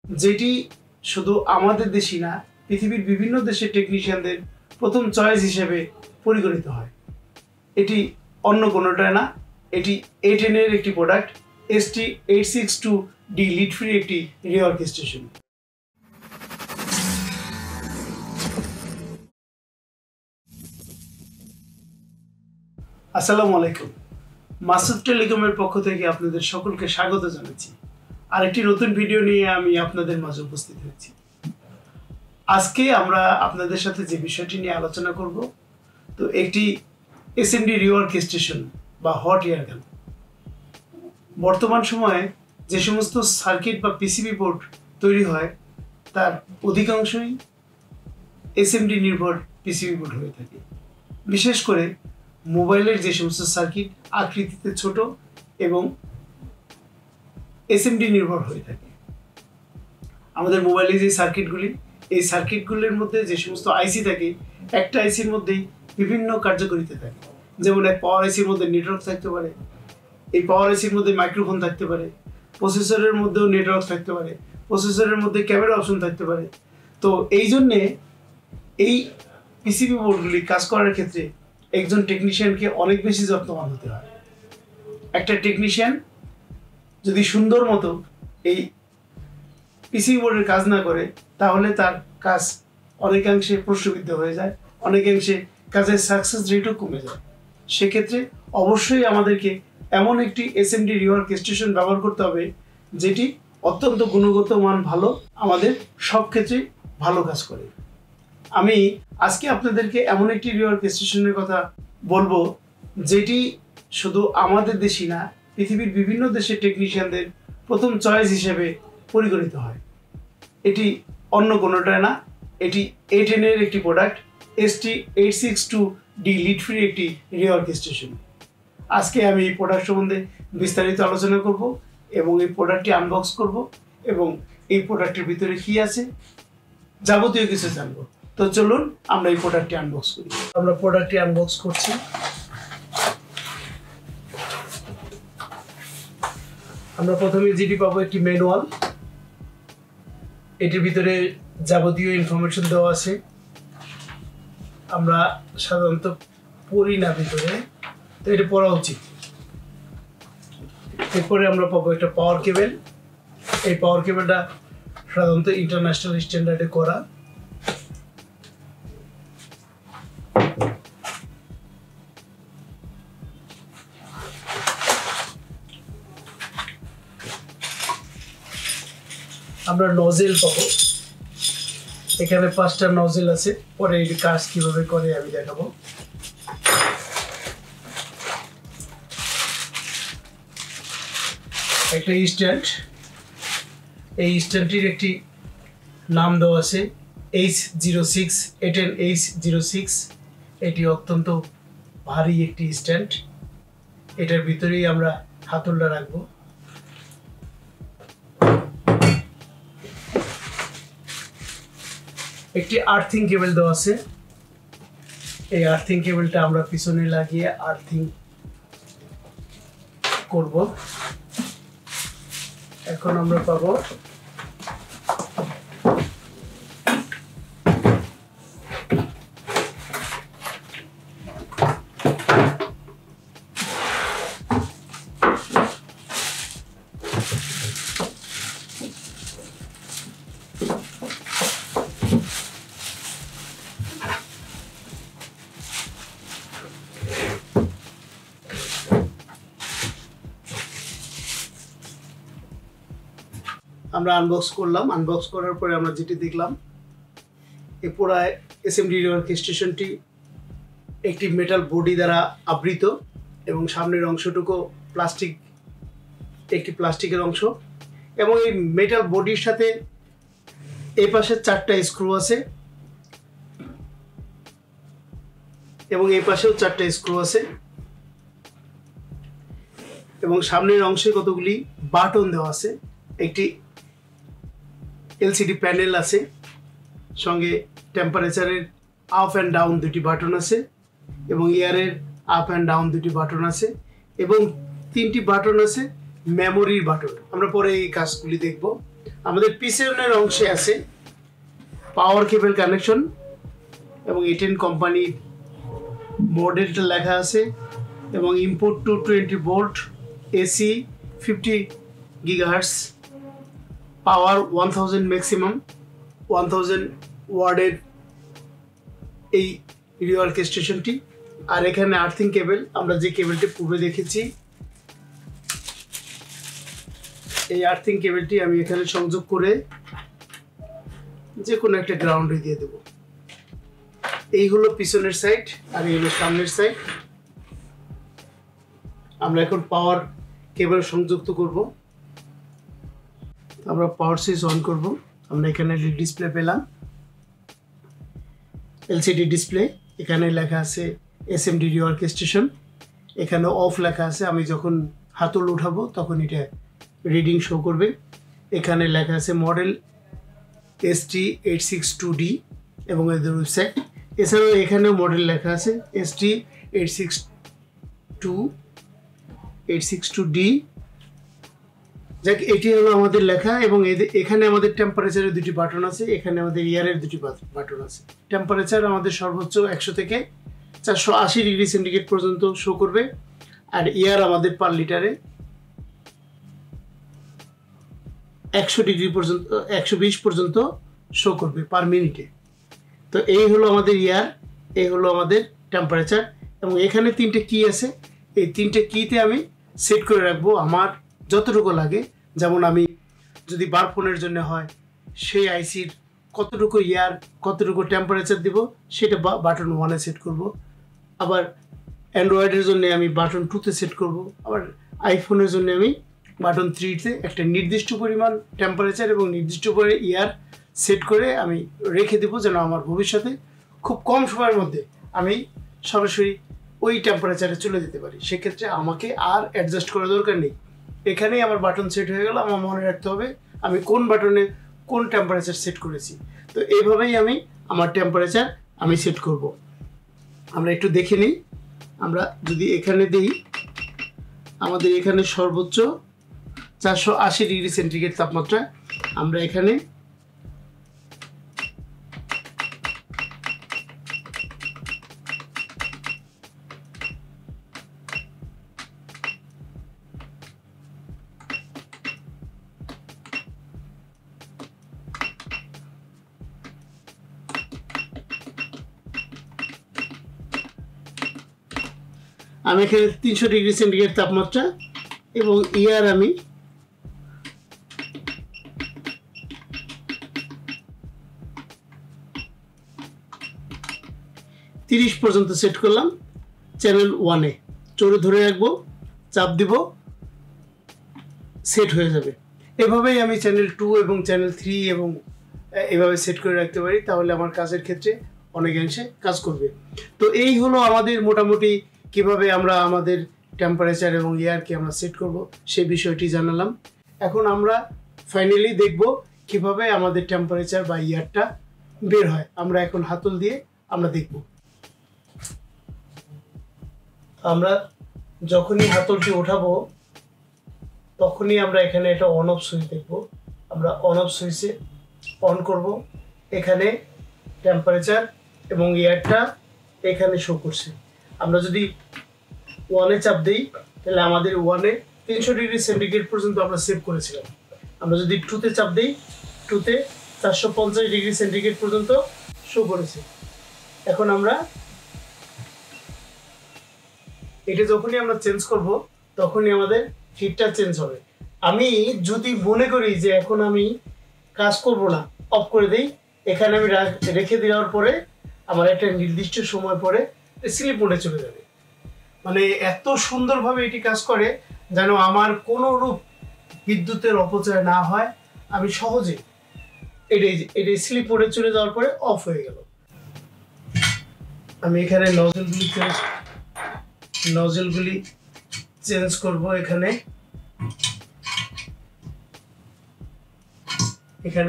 যেটি শুধু আমাদের দেশই না, পৃথিবীর বিভিন্ন দেশের টেকনিশিয়ানদের প্রথম চয়েস হিসেবে পরিগণিত হয়। এটি অন্য কোনোটা না, এটি ATTEN এর একটি প্রোডাক্ট ST862D লিড ফ্রি একটি রিওয়ার্ক স্টেশন। আসসালামু আলাইকুম। মাসুদ টেলিকমের পক্ষ থেকে আপনাদের সকলকে স্বাগত জানাচ্ছি। আরেকটি নতুন ভিডিও নিয়ে আমি আপনাদের মাঝে উপস্থিত হয়েছি। আজকে আমরা আপনাদের সাথে যে বিষয়টি নিয়ে আলোচনা করব, তো একটি SMD রিওয়ার্ক স্টেশন বা হট এয়ার গান। বর্তমান সময়ে যে সমস্ত সার্কিট বা পিসিবি বোর্ড তৈরি হয় তার অধিকাংশই SMD নির্ভর পিসিবি বোর্ড হয়ে থাকে। বিশেষ করে মোবাইলের যে সমস্ত সার্কিট আকৃতিতে ছোট এবং SMD নির্ভর হয়ে থাকে। আমাদের মোবাইলে যে সার্কিটগুলি, এই সার্কিটগুলির মধ্যে যে সমস্ত আইসি থাকে, একটা আইসির মধ্যেই বিভিন্ন কার্যকারিতা থাকে। যেমন এক পাওয়ার আইসির মধ্যে নেটওয়ার্ক থাকতে পারে, এই পাওয়ার আইসির মধ্যে মাইক্রোফোন থাকতে পারে, প্রসেসরের মধ্যেও নেটওয়ার্ক থাকতে পারে, প্রসেসরের মধ্যে ক্যামেরা অপশন থাকতে পারে। তো এই জন্যে এই পিসিবি বোর্ডগুলি কাজ করার ক্ষেত্রে একজন টেকনিশিয়ানকে অনেক বেশি যত্নবান হতে হয়। একটা টেকনিশিয়ান যদি সুন্দর মতো এই পিসিবি বোর্ডের কাজ না করে, তাহলে তার কাজ অনেকাংশে প্রশ্নবিদ্ধ হয়ে যায়, অনেকাংশে কাজের সাকসেস রেটও কমে যায়। সেক্ষেত্রে অবশ্যই আমাদেরকে এমন একটি SMD রিওয়ার্ক স্টেশন ব্যবহার করতে হবে যেটি অত্যন্ত গুণগত মান ভালো, আমাদের সব ক্ষেত্রে ভালো কাজ করে। আমি আজকে আপনাদেরকে এমন একটি রিওয়ার্ক স্টেশনের কথা বলবো যেটি শুধু আমাদের দেশই না, পৃথিবীর বিভিন্ন দেশের টেকনিশিয়ানদের প্রথম চয়েস হিসেবে পরিগণিত হয়। এটি অন্য কোনোটা না, এটি ATTEN এর একটি প্রোডাক্ট ST862D লিড ফ্রি একটি রিওয়ার্ক স্টেশন। আজকে আমি এই প্রোডাক্ট সম্বন্ধে বিস্তারিত আলোচনা করব এবং এই প্রোডাক্টটি আনবক্স করব এবং এই প্রোডাক্টের ভিতরে কি আছে যাবতীয় কিছু জানবো। তো চলুন আমরা এই প্রোডাক্টটি আনবক্স করি। আমরা প্রোডাক্টটি আনবক্স করছি। আমরা প্রথমে যেটি পাবো একটি ম্যানুয়াল। এটির ভিতরে যাবতীয় ইনফরমেশন দেওয়া আছে। আমরা সাধারণত পড়ি না ভিতরে, তো এটা পড়া উচিত। এরপরে আমরা পাবো একটা পাওয়ার কেবল। এই পাওয়ার কেবলটা সাধারণত ইন্টারন্যাশনাল স্ট্যান্ডার্ডে করা। আমরা নজেল পাবো। এখানে 5টা নজেল আছে, পরে এই কাজ কিভাবে করে আমি দেখাবো। একটা স্ট্যান্ড, এই স্ট্যান্ডটির একটি নাম দেওয়া আছে H06, ATTEN H06। এটি অত্যন্ত ভারী একটি স্ট্যান্ড। এটার ভিতরেই আমরা হাতলটা রাখবো। একটি আর্থিং কেবল দেওয়া আছে। এই আর্থিং কেবলটা আমরা পিছনে লাগিয়ে আর্থিং করব। এখন আমরা পাবো আমরা আনবক্স করলাম। আনবক্স করার পরে আমরা যেটি দেখলাম, এই পুরো SMD রিওয়ার্ক স্টেশনটি একটি মেটাল বডি দ্বারা আবৃত এবং সামনের অংশটুকু একটি প্লাস্টিকের অংশ এবং এই মেটাল বডির সাথে এই পাশে 4টা স্ক্রু আছে এবং এই পাশেও 4টা স্ক্রু আছে এবং সামনের অংশে কতগুলি বাটন দেওয়া আছে। একটি LCD প্যানেল আছে, সঙ্গে টেম্পারেচারের আপ অ্যান্ড ডাউন দুটি বাটন আছে এবং এয়ারের আপ অ্যান্ড ডাউন দুটি বাটন আছে এবং 3টি বাটন আছে মেমোরির বাটন। আমরা পরে এই কাজগুলি দেখব। আমাদের পিছনের অংশে আছে পাওয়ার কেবল কানেকশন এবং ATTEN কোম্পানির মডেলটা লেখা আছে এবং ইম্পোর্ট 220 ভোল্ট এসি 50 গিগাহার্টজ পাওয়ার 1000 ম্যাক্সিমাম 1000 ওয়াটের এই রিওয়ার্ক স্টেশনটি। আর এখানে আর্থিং কেবল, আমরা যে কেবলটি পূর্বে দেখেছি এই আর্থিং কেবলটি আমি এখানে সংযোগ করে যে কোনো একটা গ্রাউন্ডে দিয়ে দেব। এই হলো পিছনের সাইড আর এই হলো সামনের সাইড। আমরা এখন পাওয়ার কেবল সংযুক্ত করব। আমরা পাওয়ার সুইচ অন করব। আমরা এখানে ডিসপ্লে পেলাম, LCD ডিসপ্লে। এখানে লেখা আছে SMD রিওয়ার্ক স্টেশন, এখানে অফ লেখা আছে। আমি যখন হাতল উঠাবো তখন এটা রিডিং শো করবে। এখানে লেখা আছে মডেল ST862D এবং এদের ওয়েবসাইট। এছাড়াও এখানেও মডেল লেখা আছে ST862D। যাক, এটি হলো আমাদের লেখা এবং এখানে আমাদের টেম্পারেচারের দুটি বাটন আছে, এখানে আমাদের ইয়ারের দুটি বাটন আছে। টেম্পারেচার আমাদের সর্বোচ্চ 100 থেকে 480 ডিগ্রি সেন্টিগ্রেড পর্যন্ত শো করবে, আর ইয়ার আমাদের পার লিটারে 100 ডিগ্রি পর্যন্ত 120 পর্যন্ত শো করবে পার মিনিটে। তো এই হলো আমাদের ইয়ার, এই হলো আমাদের টেম্পারেচার এবং এখানে 3টে কি আছে। এই 3টে কিতে আমি সেট করে রাখবো আমার যতটুকু লাগে। যেমন আমি যদি বার ফোনের জন্য হয় সেই আইসির কতটুকু ইয়ার কতটুকু টেম্পারেচার দিব সেটা বাটন 1-এ সেট করব। আবার অ্যান্ড্রয়েডের জন্য আমি বাটন 2-তে সেট করব। আবার আইফোনের জন্য আমি বাটন 3-তে একটা নির্দিষ্ট পরিমাণ টেম্পারেচার এবং নির্দিষ্ট পরিমাণে ইয়ার সেট করে আমি রেখে দেবো, যেন আমার ভবিষ্যতে খুব কম সময়ের মধ্যে আমি সরাসরি ওই টেম্পারেচারে চলে যেতে পারি। সেক্ষেত্রে আমাকে আর অ্যাডজাস্ট করার দরকার নেই, এখানেই আমার বাটন সেট হয়ে গেল। আমার মনে রাখতে হবে আমি কোন বাটনে কোন টেম্পারেচার সেট করেছি। তো এইভাবেই আমি আমার টেম্পারেচার আমি সেট করব। আমরা একটু দেখে নিই। আমরা যদি এখানে দিই, আমাদের এখানে সর্বোচ্চ 480 ডিগ্রি সেন্টিগ্রেড তাপমাত্রা। আমরা এখানে আমি এখানে 300 ডিগ্রি সেন্টিগ্রেড তাপমাত্রা এবং ইয়ার আমি 30 পর্যন্ত সেট করলাম। চ্যানেল 1-এ চড়ে ধরে রাখবো, চাপ দিব, সেট হয়ে যাবে। এভাবেই আমি চ্যানেল 2 এবং চ্যানেল 3 এবং এভাবে সেট করে রাখতে পারি, তাহলে আমার কাজের ক্ষেত্রে অনেকাংশে কাজ করবে। তো এই হলো আমাদের মোটামুটি কিভাবে আমরা আমাদের টেম্পারেচার এবং ইয়ারকে আমরা সেট করব সেই বিষয়টি জানালাম। এখন আমরা ফাইনালি দেখব কিভাবে আমাদের টেম্পারেচার বা ইয়ারটা বের হয়। আমরা এখন হাতল দিয়ে আমরা দেখব। আমরা যখনই হাতলটি উঠাবো তখনই আমরা এখানে একটা অন অফ সুইচ দেখব। আমরা অন অফ সুইচে অন করব। এখানে টেম্পারেচার এবং ইয়ারটা এখানে শো করছে। আমরা যদি 1-এ চাপ দিই তাহলে আমাদের 1-এ 300 ডিগ্রি সেন্টিগ্রেড পর্যন্ত আমরা সেভ করেছিলাম। আমরা যদি 2-তে চাপ দিই, 2-তে 450 ডিগ্রি সেন্টিগ্রেড পর্যন্ত শো করেছে। এখন আমরা এটা যখনই আমরা চেঞ্জ করব তখনই আমাদের হিটটা চেঞ্জ হবে। আমি যদি মনে করি যে এখন আমি কাজ করব না, অফ করে দিই, এখানে আমি রেখে দেওয়ার পরে আমার একটা নির্দিষ্ট সময় পরে স্লিপ মোডে চলে যাবে। মানে এত সুন্দরভাবে এটি কাজ করে যেন আমার কোনো রূপ বিদ্যুতের অপচয় না হয়। আমি সহজে এটাই স্লিপ মোডে চলে যাওয়ার পরে অফ হয়ে গেল। আমি এখানে নজলগুলি চেঞ্জ করব। এখানে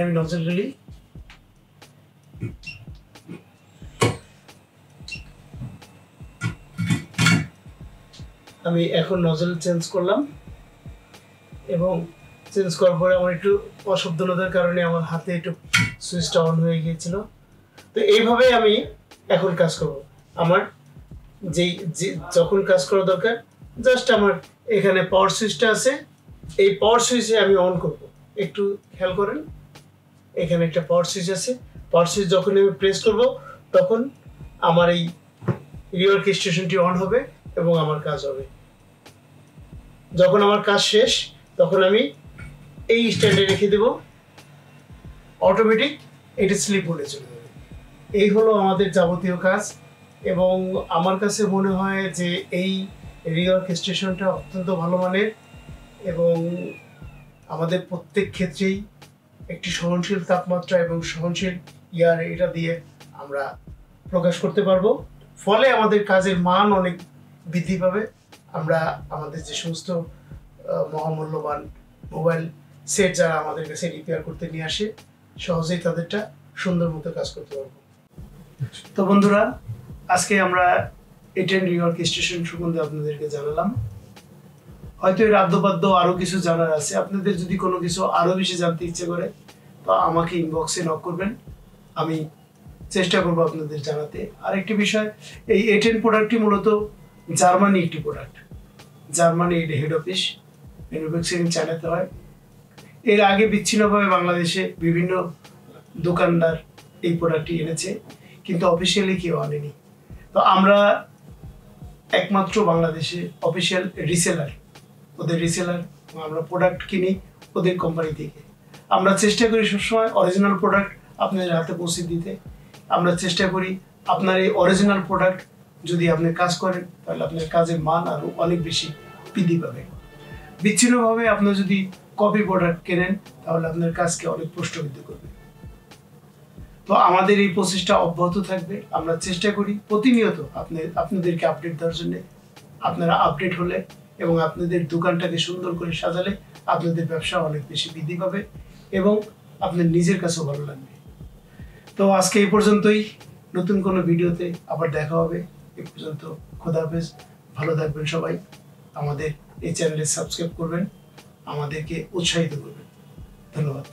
আমি নজলগুলি আমি এখন নজল চেঞ্জ করলাম এবং চেঞ্জ করার পরে আমার একটু অসাবধানতার কারণে আমার হাতে একটু সুইচটা অন হয়ে গিয়েছিল। তো এইভাবেই আমি এখন কাজ করব। আমার যেই যখন কাজ করা দরকার জাস্ট আমার এখানে পাওয়ার সুইচটা আছে, এই পাওয়ার সুইচে আমি অন করব। একটু খেয়াল করেন, এখানে একটা পাওয়ার সুইচ আছে। পাওয়ার সুইচ যখন আমি প্রেস করব তখন আমার এই রিওয়ার্ক স্টেশনটি অন হবে এবং আমার কাজ হবে। যখন আমার কাজ শেষ তখন আমি এই স্ট্যান্ডে রেখে দেব, অটোমেটিক এটা স্লিপ মোডে চলে যাবে। এই হলো আমাদের যাবতীয় কাজ এবং আমার কাছে মনে হয় যে এই রিওয়ার্ক স্টেশনটা অত্যন্ত ভালো মানের এবং আমাদের প্রত্যেক ক্ষেত্রেই একটি সহনশীল তাপমাত্রা এবং সহনশীল ইয়ার এটা দিয়ে আমরা প্রকাশ করতে পারবো। ফলে আমাদের কাজের মান অনেক বৃদ্ধি পাবে। আমরা আমাদের যে সমস্ত মহামূল্যবান মোবাইল সেট যারা আমাদের কাছে রিপেয়ার করতে নিয়ে আসে সহজেই তাদেরটা সুন্দর মতো কাজ করতে পারবো। তো বন্ধুরা, আজকে আমরা ATTEN রিওয়ার্ক স্টেশন সম্বন্ধে আপনাদেরকে জানালাম। হয়তো এর আদ্যপাদ্য আরো কিছু জানার আছে। আপনাদের যদি কোনো কিছু আরো বেশি জানতে ইচ্ছে করে তো আমাকে ইনবক্সে নক করবেন, আমি চেষ্টা করবো আপনাদের জানাতে। আরেকটি বিষয়, এই ATTEN প্রোডাক্টটি মূলত জার্মানি একটি প্রোডাক্ট। জার্মানি এর হেড অফিস, ম্যানুফ্যাকচারিং চায়নাতে হয়। এর আগে বিচ্ছিন্নভাবে বাংলাদেশে বিভিন্ন দোকানদার এই প্রোডাক্টটি এনেছে, কিন্তু অফিসিয়ালি কেউ আনেনি। তো আমরা একমাত্র বাংলাদেশে অফিসিয়াল রিসেলার, ওদের রিসেলার। আমরা প্রোডাক্ট কিনি ওদের কোম্পানি থেকে। আমরা চেষ্টা করি সবসময় অরিজিনাল প্রোডাক্ট আপনাদের হাতে পৌঁছে দিতে। আমরা চেষ্টা করি আপনার এই অরিজিনাল প্রোডাক্ট যদি আপনি কাজ করেন তাহলে আপনার কাজের মান আরও অনেক বেশি বৃদ্ধি পাবে। বিচ্ছিন্নভাবে আপনি যদি কপি প্রোডাক্ট কেনেন তাহলে আপনার কাজকে অনেক প্রশ্নবিদ্ধ করবে। তো আমাদের এই প্রচেষ্টা অব্যাহত থাকবে। আমরা চেষ্টা করি প্রতিনিয়ত আপনাদেরকে আপডেট দেওয়ার জন্য। আপনারা আপডেট হলে এবং আপনাদের দোকানটাকে সুন্দর করে সাজালে আপনাদের ব্যবসা অনেক বেশি বৃদ্ধি পাবে এবং আপনার নিজের কাছেও ভালো লাগবে। তো আজকে এই পর্যন্তই। নতুন কোনো ভিডিওতে আবার দেখা হবে। এই পর্যন্ত খোদা হাফেজ, ভালো থাকবেন সবাই। আমাদের এই চ্যানেলে সাবস্ক্রাইব করবেন, আমাদেরকে উৎসাহিত করবেন। ধন্যবাদ।